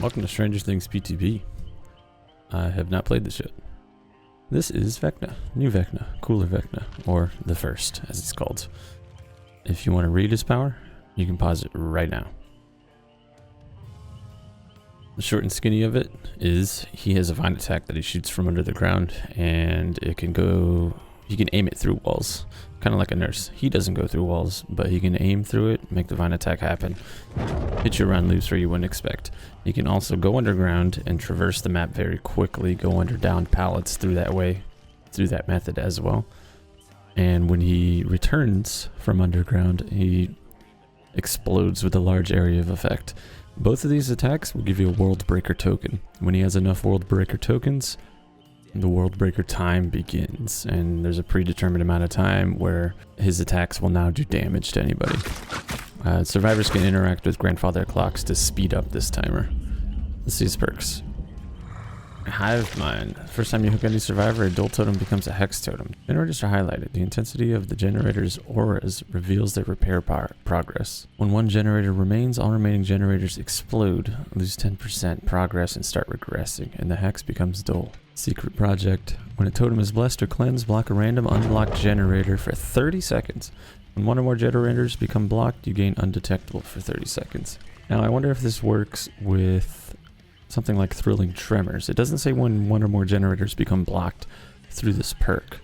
Welcome to Stranger Things PTB. I have not played this yet. This is Vecna, new Vecna, cooler Vecna, or the first, as it's called. If you want to read his power, you can pause it right now. The short and skinny of it is he has a vine attack that he shoots from under the ground, and it can go, you can aim it through walls, kind of like a nurse. He doesn't go through walls, but he can aim through it, make the vine attack happen, hit you around loops where you wouldn't expect. He can also go underground and traverse the map very quickly, go under downed pallets through that way, through that method as well. And when he returns from underground, he explodes with a large area of effect. Both of these attacks will give you a World Breaker token. When he has enough World Breaker tokens, the World Breaker time begins, and there's a predetermined amount of time where his attacks will now do damage to anybody. Survivors can interact with grandfather clocks to speed up this timer. Let's see his perks. Hive Mind. First time you hook any survivor, a dual totem becomes a hex totem. Generators are highlighted. The intensity of the generator's auras reveals their repair progress. When one generator remains, all remaining generators explode, lose 10% progress, and start regressing, and the hex becomes dull. Secret Project. When a totem is blessed or cleansed, block a random unblocked generator for 30 seconds. When one or more generators become blocked, you gain undetectable for 30 seconds. Now, I wonder if this works with something like Thrilling Tremors. It doesn't say when one or more generators become blocked through this perk.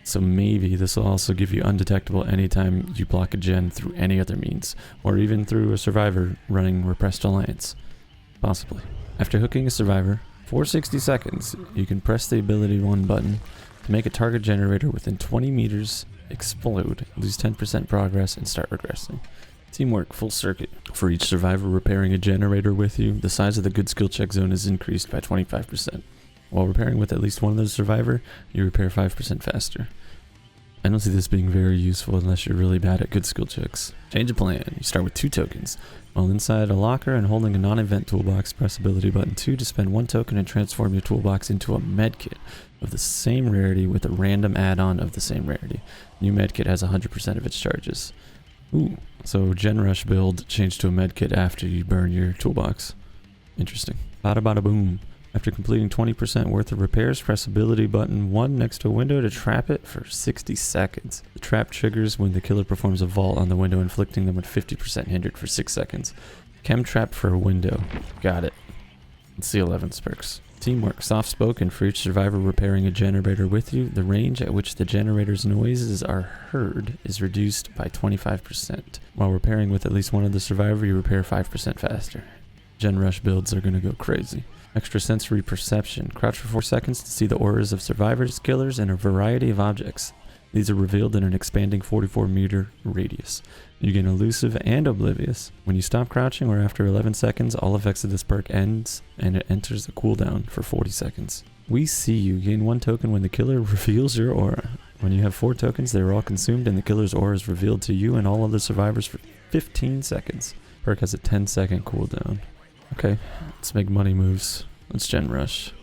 So maybe this will also give you undetectable anytime you block a gen through any other means, or even through a survivor running Repressed Alliance. Possibly. After hooking a survivor, for 60 seconds, you can press the ability 1 button to make a target generator within 20 meters explode, lose 10% progress, and start regressing. Teamwork, full circuit. For each survivor repairing a generator with you, the size of the good skill check zone is increased by 25%. While repairing with at least one of the survivor, you repair 5% faster. I don't see this being very useful unless you're really bad at good skill checks. Change of plan. You start with 2 tokens. While inside a locker and holding a non-event toolbox, press ability button 2 to spend 1 token and transform your toolbox into a medkit of the same rarity with a random add-on of the same rarity. New medkit has 100% of its charges. Ooh, so Gen Rush build changed to a medkit after you burn your toolbox. Interesting. Bada bada boom. After completing 20% worth of repairs, press ability button 1 next to a window to trap it for 60 seconds. The trap triggers when the killer performs a vault on the window, inflicting them with 50% hindered for 6 seconds. Chem trap for a window. Got it. Let's see 11's perks. Teamwork. Soft spoken. For each survivor repairing a generator with you, the range at which the generator's noises are heard is reduced by 25%. While repairing with at least one of the survivor, you repair 5% faster. Gen Rush builds are gonna go crazy. Extrasensory perception. Crouch for 4 seconds to see the auras of survivors, killers, and a variety of objects. These are revealed in an expanding 44-meter radius. You gain elusive and oblivious. When you stop crouching or after 11 seconds, all effects of this perk ends and it enters a cooldown for 40 seconds. We see you. Gain 1 token when the killer reveals your aura. When you have 4 tokens, they are all consumed and the killer's aura is revealed to you and all other survivors for 15 seconds. Perk has a 10-second cooldown. Okay, let's make money moves. Let's Gen Rush.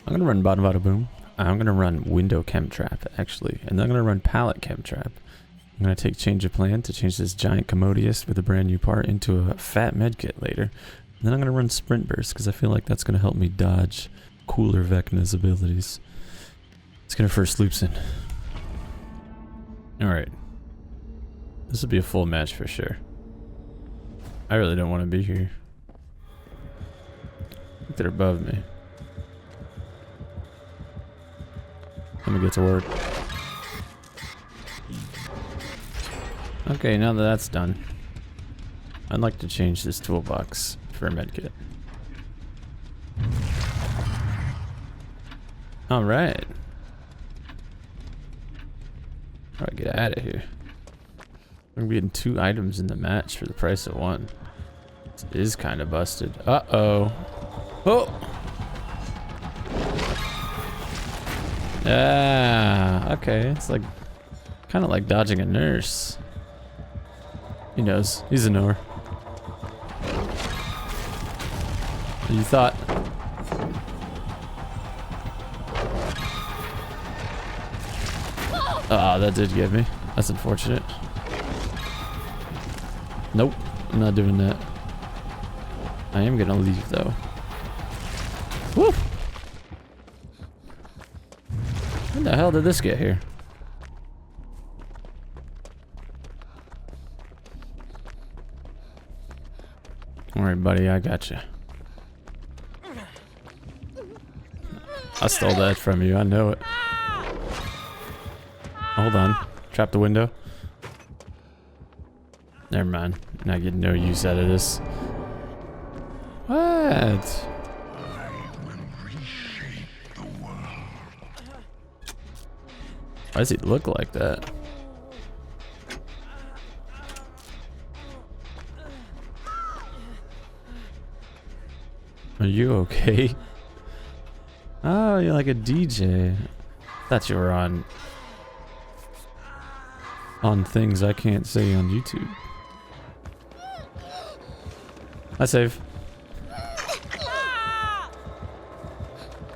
I'm gonna run Bada Bada Boom. I'm gonna run Window Chem Trap, actually. And then I'm gonna run Pallet Chem Trap. I'm gonna take Change of Plan to change this giant Commodious with a brand new part into a fat medkit later. And then I'm gonna run Sprint Burst, because I feel like that's gonna help me dodge cooler Vecna's abilities. Let's get our first loops in. Alright. This will be a full match for sure. I really don't want to be here. They're above me. Let me get to work. Okay, now that that's done, I'd like to change this toolbox for a medkit. Alright. Alright, get out of here. We're gonna be getting 2 items in the match for the price of 1. This is kind of busted. Uh-oh. Oh! Yeah, okay. It's like kind of like dodging a nurse. He knows. He's a knower. You thought. Oh, that did get me. That's unfortunate. Nope, I'm not doing that. I I am gonna leave though. Woo! When the hell did this get here? Alright, buddy, I got you. I stole that from you, I know it. Hold on. Trap the window. Never mind. Not getting no use out of this. What? Why does he look like that? Are you okay? Oh, you're like a DJ. Thought you were on things I can't say on YouTube. I save.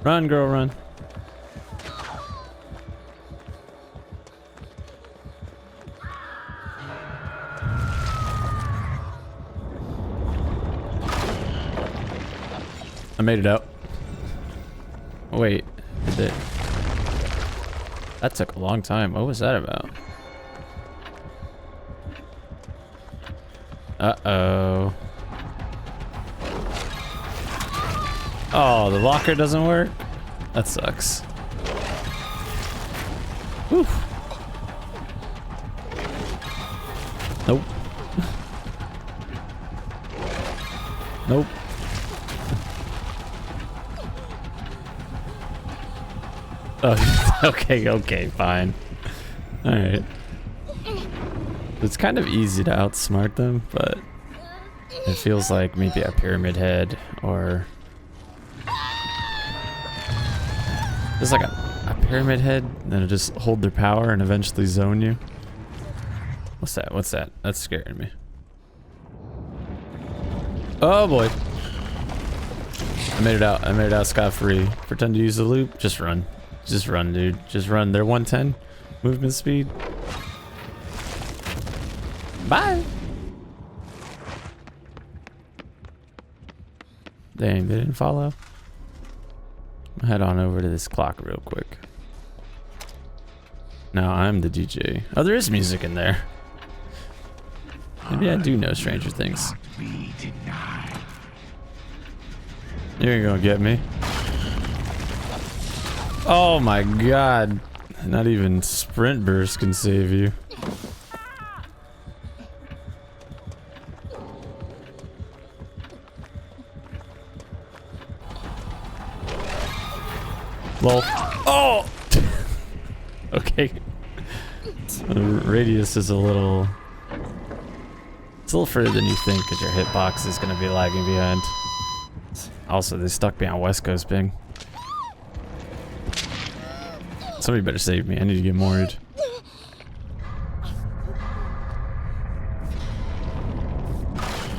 Run, girl, run. I made it out. Wait, did it? That took a long time. What was that about? Uh-oh. Oh, the locker doesn't work? That sucks. Whew. Nope. Nope. Oh, okay, fine. Alright. It's kind of easy to outsmart them, but it feels like maybe a pyramid head or just like a pyramid head that'll just hold their power and eventually zone you. What's that? What's that? That's scaring me. Oh boy. I made it out. I made it out scot-free. Pretend to use the loop. Just run. Just run, dude. Just run. They're 110 movement speed. Bye. Dang, they didn't follow. Head on over to this clock real quick. Now I'm the DJ. Oh, there is music in there. Maybe I do know Stranger Things. You're gonna get me. Oh my god. Not even sprint burst can save you. Lol. Oh! Okay. So the radius is a little... It's a little further than you think because your hitbox is going to be lagging behind. Also, they stuck me on West Coast ping. Somebody better save me. I need to get moored.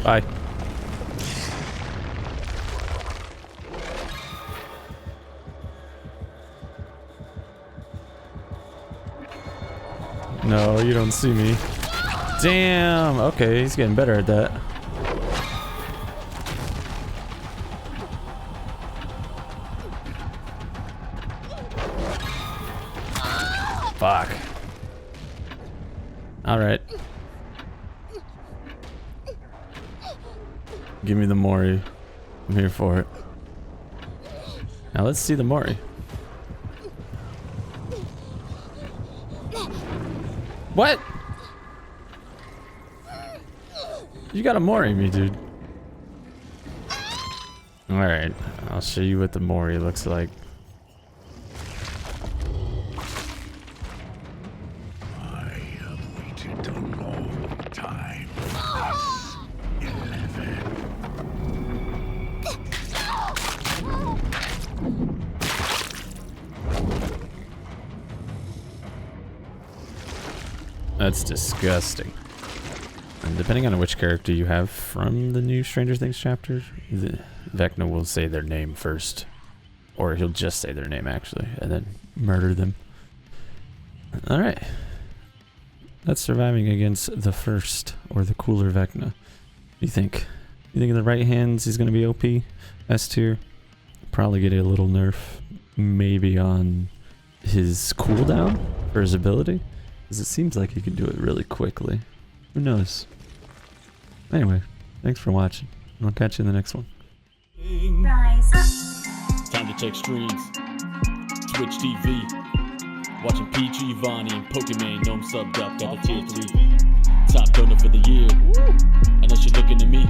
Bye. No, you don't see me. Damn. Okay, he's getting better at that. Fuck. Alright. Give me the Mori. I'm here for it. Now let's see the Mori. What? You gotta Mori me, dude. Alright, I'll show you what the Mori looks like. I have waited a long time. 11. That's disgusting. And depending on which character you have from the new Stranger Things chapter, Vecna will say their name first. Or he'll just say their name, actually, and then murder them. Alright. That's surviving against the first, or the cooler Vecna. What do you think? You think in the right hands he's going to be OP? S tier. Probably get a little nerf. Maybe on his cooldown for his ability. Because it seems like he can do it really quickly. Who knows? Anyway, thanks for watching. I'll catch you in the next one. Rise. Time to check streams. Twitch TV. Watching PG, Vonnie, and Pokemon. Gnome subbed up, got the tier 3. Top donor for the year. I know she looking at me.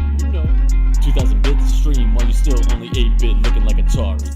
2000 bits to stream while you still only 8-bit looking like Atari.